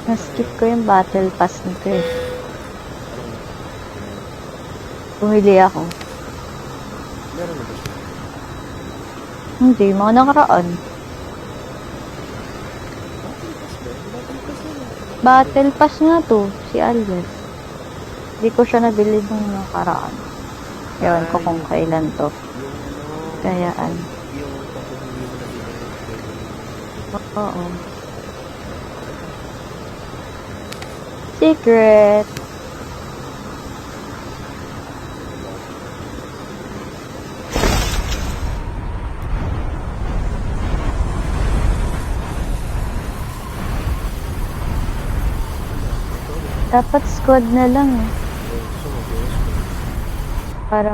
Na-skip ko yung battle pass nito eh. Anong Bumili ako. meron na ba siya? Hindi, mga nakaraan. Battle pass ba? Battle pass na. Battle pass nga to, si Alias. Hindi ko siya nabili nung nakaraan. Ewan ko kung kailan to. Yung ano, Kayaan. yung kapag hindi mo nabili. Oo. Secret! Dapat squad na lang eh. Para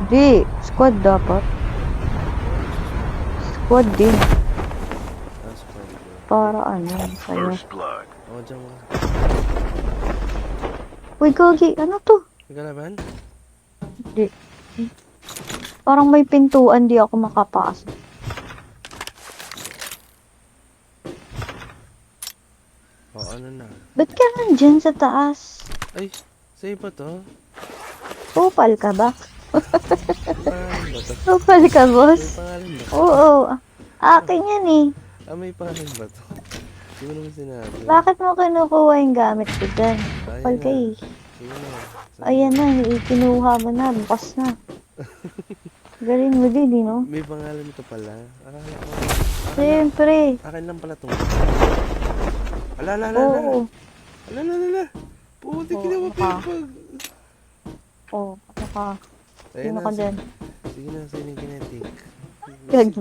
Di! Squad dapat. Squad din. Para ano, sa'yo. Oo, dyan mo. Uy, Gogi, ano to? Nagkalaban? Di. Parang may pintuan, di ako makapasok. Oo, ano na? Ba't ka nandyan sa taas? Ay, sa'yo ba to? Kupal ka ba? May pangalan ba to? Kupal ka, May boss? pangalan ba? Oo. Akin yan eh. Ah, may pangalan ba to? Hindi mo naman sinabi. Bakit mo kinukuha yung gamit ko dyan? Kaya Kupal ka na. eh. Sige na. Ayan na, kinuha mo na. Bukas na. Galing mo din, eh, no? May pangalan ito pala. Akala ko. Siyempre. Akin lang pala itong. Ala. Oo. Ala. Puti Oo, ginawa ano pa ka? yung pag. Oo, ano ka? Ayun Sino na, ka dyan? Sige na, sa'yo yung kinetic. Gagi.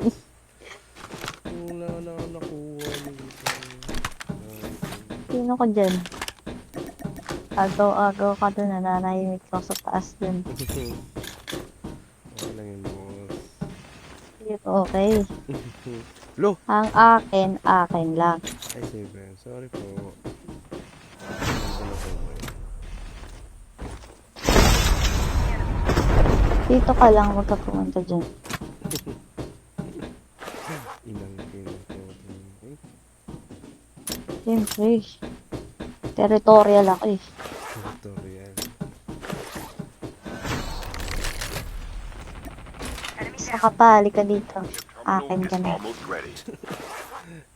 Wala na ako nakuha dito. Sino ka dyan? Agaw-agaw ka dun, nananahimik ka sa taas dun. Okay lang yun, boss. Okay. Lo! Ang akin lang. Ay, save. Sorry po. Dito ka lang, huwag ka pumunta dyan. Inang pinag-po. Siyempre. Territorial ako eh. Territorial. Nakapali ka dito. Akin ka na.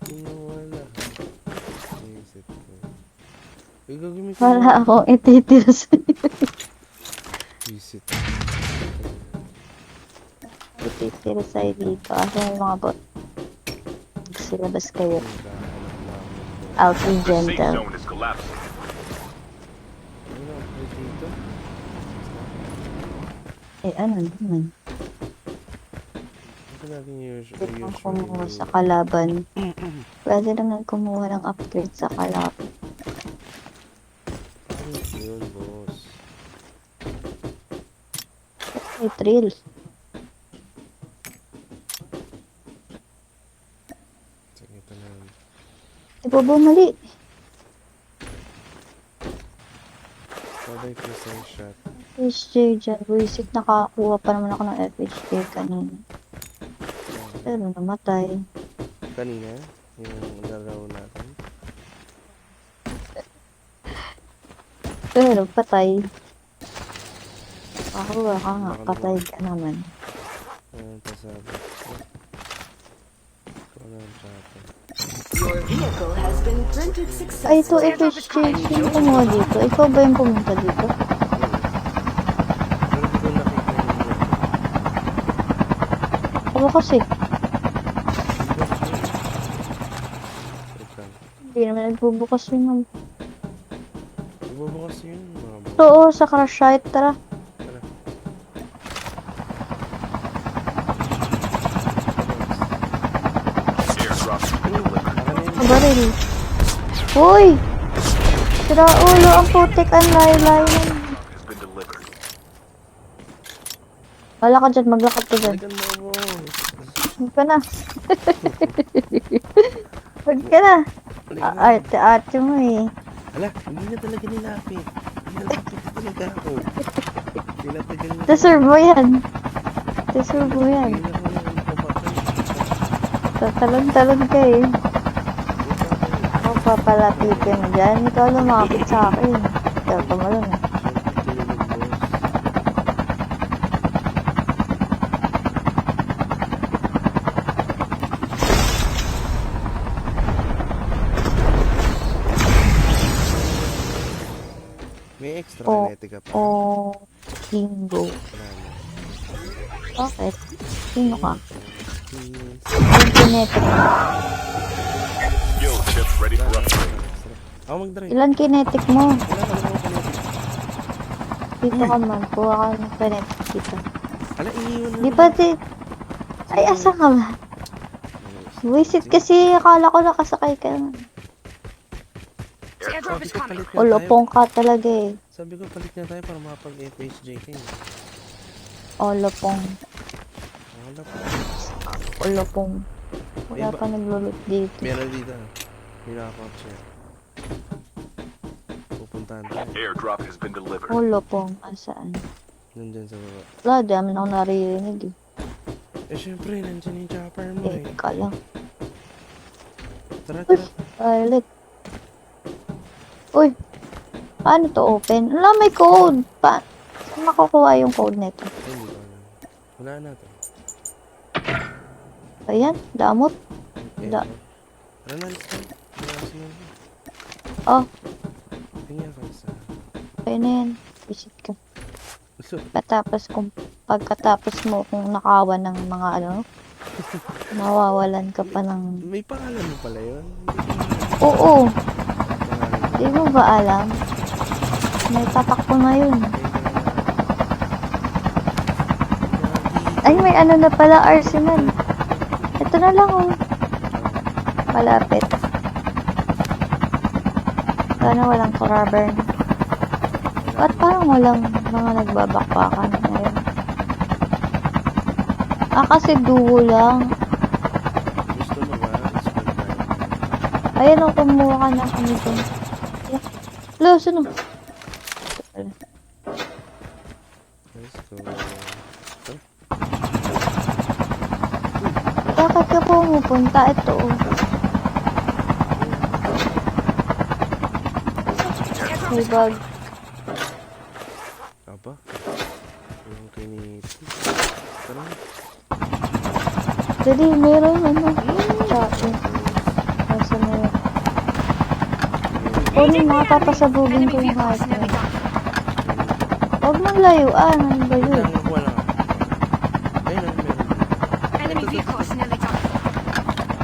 Wala. Isip ko. Uy, gagawin ko. Wala akong ititira sa'yo. Visit. Ititira sa'yo dito. Asan yung mga bot? Silabas kayo. I'll be gentle. Ano, upgrade dito? Eh, ano naman? Ito natin Pwede kang kumuha sa kalaban. Pwede naman kumuha ng upgrade sa kalaban. Ano yun, boss? May thrill. Sige, ito na. Di ba bumali? Sabay precise shot. FHJ dyan. Buisit nakakuha pa naman ako ng FHJ kanina. Pero namatay. Kanina, yung laro natin. Pero patay. Ako ka nga, patay ka naman. Ayan, pasabi. Ikaw na ang chata. Your vehicle has been rented Ay, ito successfully. FHJ. Sino kumuha dito? Ikaw ba yung pumunta dito? Pero hindi ko nakita yung Ako kasi. wait lang. Hindi naman nagbubukas yun. Ibubukas yun, mga boss. Oo, sa crash site. Tara. Tara. Kabaril. Uy! Sira ulo ang putik ang layo-layo. Wala ka dyan, maglakad ka dyan. Balikan mo ako. Huwag ka na. Huwag ka na. Balikan mo. Arte-arte mo eh. Ala, hindi na talaga nilapit. Nilapit na talaga ako. Nilapit na. Deserve mo yan. Deserve mo yan. Hindi na ako nakapapatay. Tatalon-talon ka eh. Ako pa papalapitin mo dyan. Ikaw lumapit sa akin. Ikaw tumalon eh. Siyempre, tinulog, boss. May extra Oh. kinetic ka pa. O bingo. Wala na. Bakit? Sino ka? Please. Yung kinetic. Skill chip ready for upgrade. Ako mag-drive. Ilan kinetic mo? Wala ka naman kinetic. Dito ka man. Kuha ka ng kinetic dito. Ala, iniwan na. Di ba di... Ay, asa ka ba? Wisit kasi akala ko nakasakay ka na. Airdrop Sabi is ko, coming. palit nga tayo. Ulopong ka talaga eh. Sabi ko, palit nga tayo para makapag-FHJ kayo. Ulopong. Wala pa. Ulopong. Wala Iba. pa naglulot dito. Meron dito. May nakakotse. Pupuntahan tayo. Airdrop has been delivered. Ulopong. Asaan? Nandyan sa baba. Wala, dami na ako naririnig eh. Eh, syempre, nandyan yung chopper mo eh. Teka lang. Tara, Uy! tara. Violet. Uy! Paano to open? Wala, may code! Saan makukuha yung code nito? Ay, hindi ko alam. Wala na to. Ayan, damot. Eh, Da- Tara na, let's go. Wala na sila. Oh, Tingnan ka sa... kaya na yan. Visit ka. So, Pagkatapos mo kung nakawan ng mga ano, mawawalan ka pa ng... may pangalan mo pala yun. Oo! Pangalan Di mo ba alam? May tatak ko na yun. Ay, may ano na pala, arsenal. Ito na lang oh. Malapit. Sana walang carbon. Ba't parang walang mga nagbabakbakan ngayon? Ah, kasi duo lang. Gusto mo ba? Gusto mo ba? Ayan o, kumuha ka na kami dun. Hello, sino? Let's go. Ito? Bakit ka pumupunta? Ito oh. May bag. Aba? Yung kiniti. Tara. Dali, meron ano. Chocolate. Nasa na yun. Kunin mga papasabugin ko yung kahit na. Huwag mong layuan. Ano ba yun? Lang, wala. Ayun na, meron. Enemy vehicle is nearly done.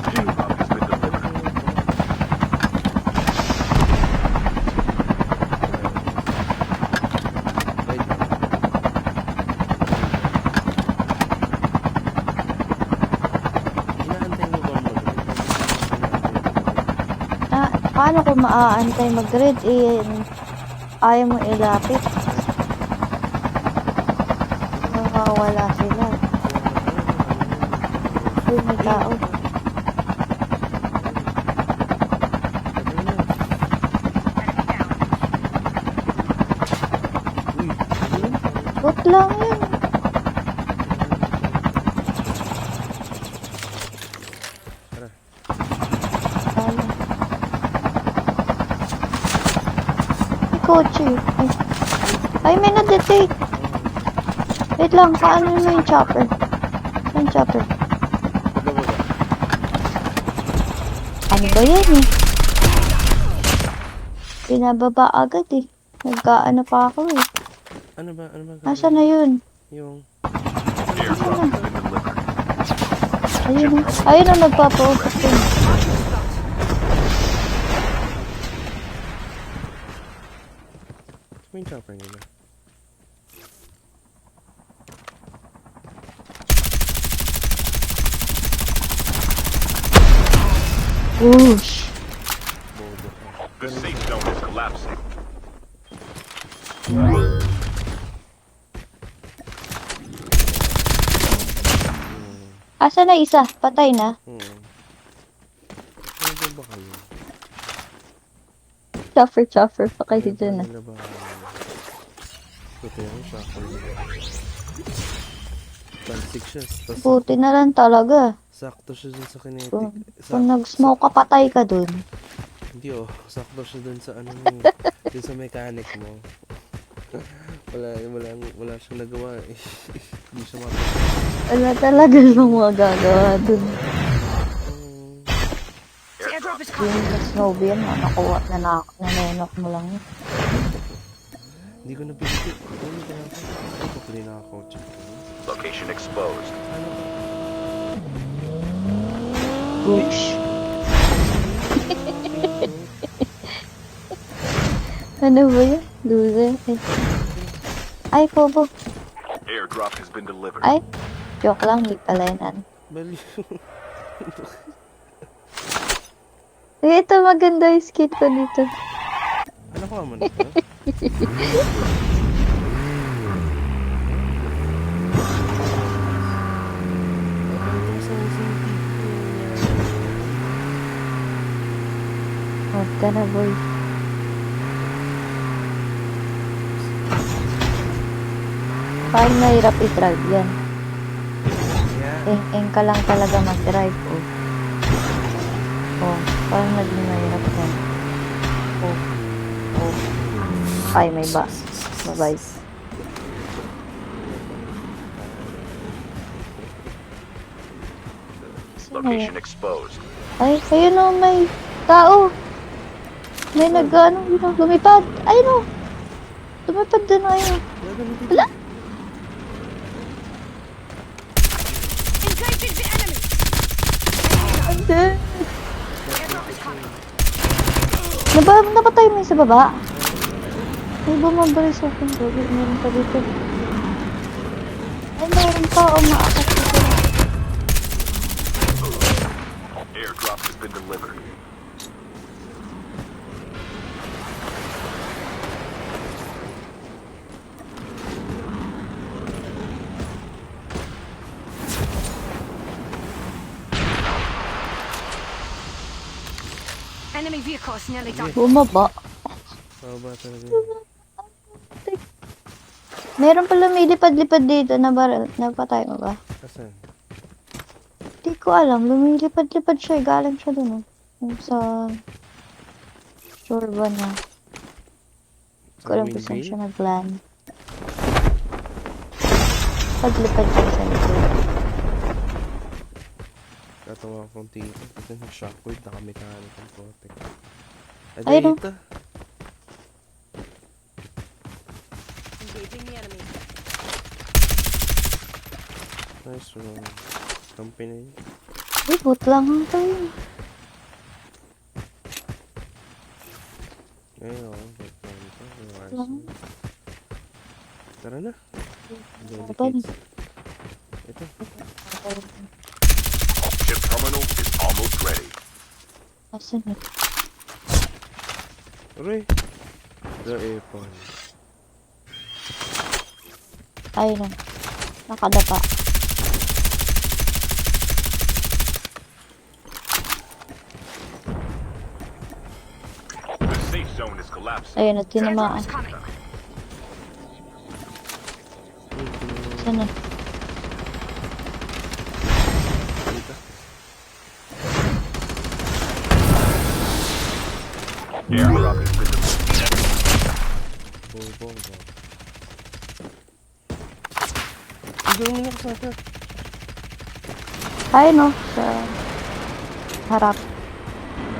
Airdrop has been delivered. Wait lang. Inaantay mo ba mo? Ah, paano ko maaantay mag-red? Eh, ayaw mo ilapit. Nakawala sila. Uy, may tao. Bot lang yun. Tara. Wala. May kotse. Ay, may na-detect. Wait lang, paano mo yung chopper? Yung chopper. Pagkababa. Ano ba yan eh? Pinababa agad eh. Nagkaano pa ako eh. Ano ba? Ano ba? Nasaan na yun? Yung... Airdrop has been delivered. Ayun o. Ayun o, nagpa-focus yun. May chopper nila. Whoosh. Bodo ka. The safe zone is collapsing. Asa na isa? Patay na? Ano ba kayo? Chopper pa kayo dyan ah. Ano ba? Ito yung chopper nila. Pag-6 siya. Tas Buti na lang talaga. sakto siya dun sa kinetic. Kung nag-smoke ka, patay ka dun. Hindi Tio. Sakto siya dun sa ano mo. Dun sa mechanic mo. Wala siyang nagawa eh. Hindi siya mapapagod. Wala talaga yung mga gagawa dun. The airdrop is Yung coming. sa snowbeam, nakuha na nanenok mo lang yun. Hindi ko napipili. Hindi ko napipili na ako. Location exposed. Ano ba? Goosh. Ano ba yun? Loser. Ay, Kobo. Airdrop has been delivered. Ay, joke lang, hindi pala yun. Baliw. Ito, maganda yung skin ko dito. Ano ko naman ito? Huwag ka na, boy. Parang mahirap i-drive yan. Yeah. Eng ka lang talaga mag-drive, oh. Oh, parang naging mahirap yan. Oh. Oh. Ay, may ba. Bye-bye. Location exposed. Ay, ayun o, may tao. May nag-ano, lumipad. Ayun o. Lumipad din ayun. Wala. Engaging the enemy. Ande. The airdrop is coming. Napatay mo yung sa baba? Ay, bumabari sa akin. Gabi, meron pa dito. Ay, meron pa. Umaakas dito. Airdrop has been delivered. Enemy vehicle is nearly done. Bumaba. Baba talaga. Meron pa lumilipad-lipad dito na baril. Napatay mo ba? Asan? Di ko alam. Lumilipad-lipad siya. Galing siya dun. Yung sa... Sure ba na? Di ko alam kung saan siya nag-land. Paglipad siya sa likod. Katawa akong tito. Ito yung shockwave. Nakamekanik ang protect. Ay, no. Dito. Engaging the enemy. Nice one. Company. Uy, boot lang ang tayo. Ayun o. Ba't na ito? Lang. Tara na. Ano ba ni? Ito. Chip terminal is almost ready. Asan yun? Aray. The airpon. Ayun na. Nakadapa. The safe zone is collapsing. Ayun na, The airdrop tinamaan. is coming. Saan na? Dito. Airdrop has been delivered. Bobo. Tignan mo na ko sa akin. Ayun no, sa harap.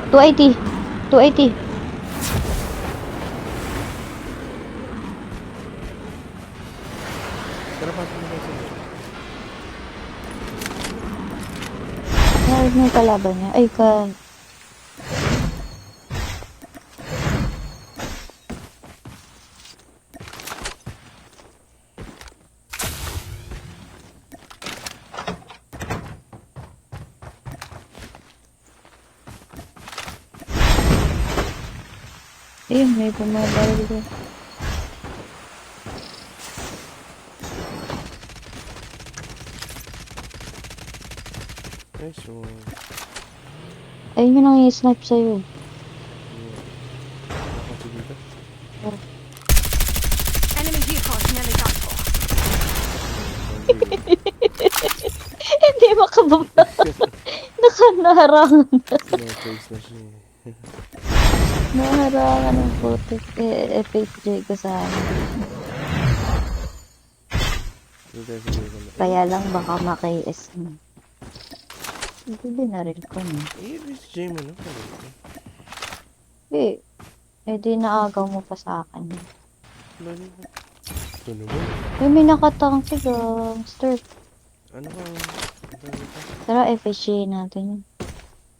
280. 280. Tara pa. Tara pa. Ayun na yung kalaban niya. Ay, ayun, may bumabaril dito. Nice one. Ayun yun ang i-snipe sa'yo. Nakakasi dito. Enemy vehicle is nearly done for. Hindi makababa. Nakanaharangan. No face na siya eh. Naharangan ng putik. FHJ ko sa akin. Hindi tayo siguro na. Kaya lang baka maki-S mo. Hindi binaril ko na. FHJ mo, no? Pala. Eh, di naagaw mo pa sa akin. Bali ko. Ito naman. May nakatang si gangster. Ano ka? Pero FHJ natin yun.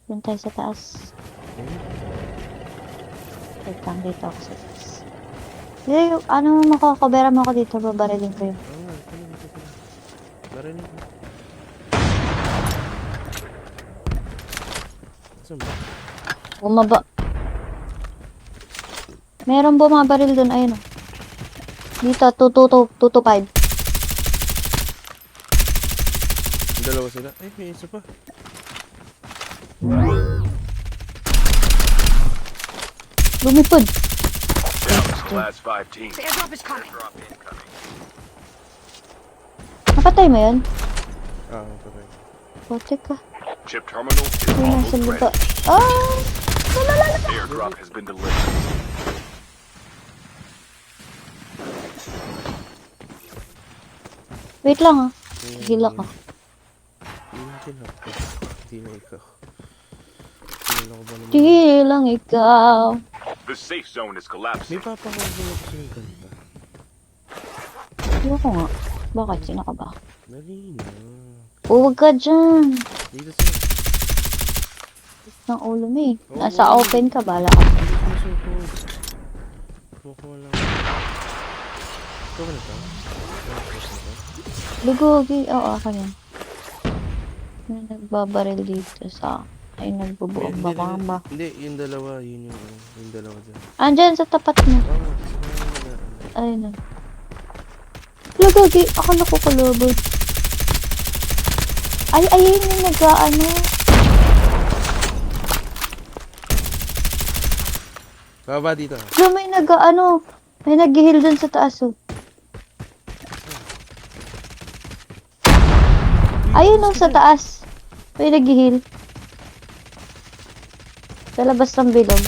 Doon tayo sa taas. Wait lang, dito ako sa taas. Hindi, ano makakabera mo ako dito, babarilin ko yun. Oo nga, ito na, ito na. Barinig mo. Saan ba? Bumaba. Meron bumabaril doon, ayun o. Dito, 225. Dalawa sila. Ay, may isa pa. Lumipad. Down to the last 5 teams. The airdrop is coming. Drop incoming. Napatay mo yun? Patay. Bote ka. Chip terminal is Yung nasa almost baba. ready. Ah! Airdrop has been delivered. Wait lang ah. Hila ka. Hindi na ako. Hindi na ikaw. Hindi na ako ba naman? Di lang ikaw. The safe zone is May collapsing. papakawin ako sa yung kanta. Di ko nga. Bakit? Sino ka ba? Dali na. Huwag ka dyan. Dito sila. Ng ulo mo eh. Nasa open ka, bala ka. Dito puso ko. Kukuha lang. Ito ka na ito? Lugogi. Oo, ako yan. May nagbabaril dito sa... Ay, nagbubuong bakamba. Hindi, yung dalawa. Yun yung, yung dalawa dyan. Andyan sa tapat mo. Oo, Ayun na. Lugogi. Ako nakukulubod. Ay, ayun yung nag-ano. Baba dito. Yung may nag-ano. May nag-heal dun sa taas oh. Ayun oh, sa taas. May nag-heal. Sa labas ng bilog.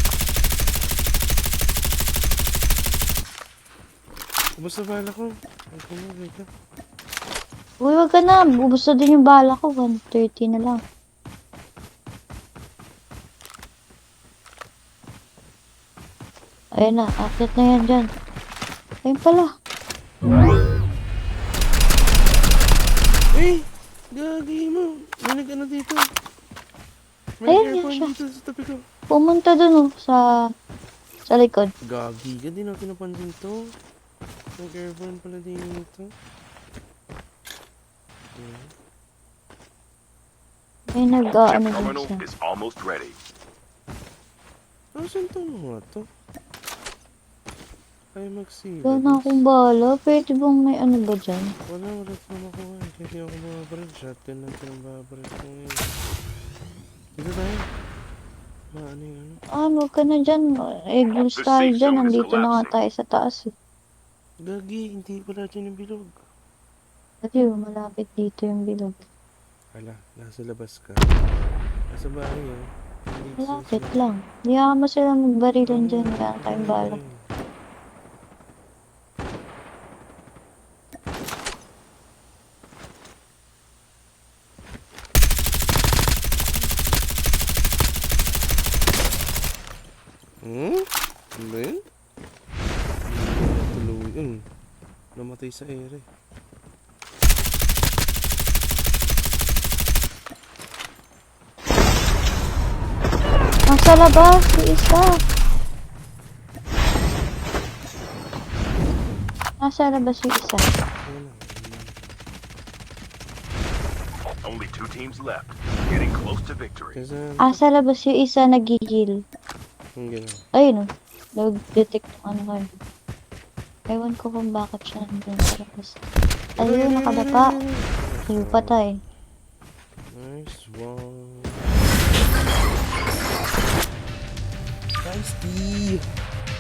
Kumusta bala ko? Ay, kumagay ka. Uy, wag ka na. Ubus na din yung bala ko. 130 na lang. Ayun na. Akit na yan dyan. Ayun pala. Eh! Gagi mo! May nag-ano dito. May Ayun, yan airphone siya. dito sa tabi ko. Pumunta dun oh. Sa likod. Gagi ka, di natin napansin to. Nag-airphone pala din ito. May Chip nag-ano dun terminal siya. is almost ready. Saan to mga to? Ay, magsilabas. Wala na akong bala. Pwede bang may ano ba dyan? Wala ko makuha eh. Kasi ako mababaril. Shotgun lang pinababaril ko ngayon. Dito tayo. Ano yung ano? Wag ka na dyan. Glue tayo dyan. Nandito na nga tayo sa taas. Gagi, hindi pala dyan yung bilog. Kasi malapit dito yung bilog. Hala, nasa labas ka. Nasa bahay oh. Hindi Malapit lang. Hindi mo sila magbarilan dyan. Wala na tayong bala. Ano ba yun? Tuloy. Namatay sa ere. Nasa labas, si isa. Nasa labas si isa. Only 2 teams left. Getting close to victory. Kaya Sa labas yung isa nag-heal. ang gano'n. Ayun o. Nag-detect ng ano kayo. Ewan ko kung bakit siya nandun sa labas. Ayun, nakadapa. Ayun, patay. Nice one. Nice D.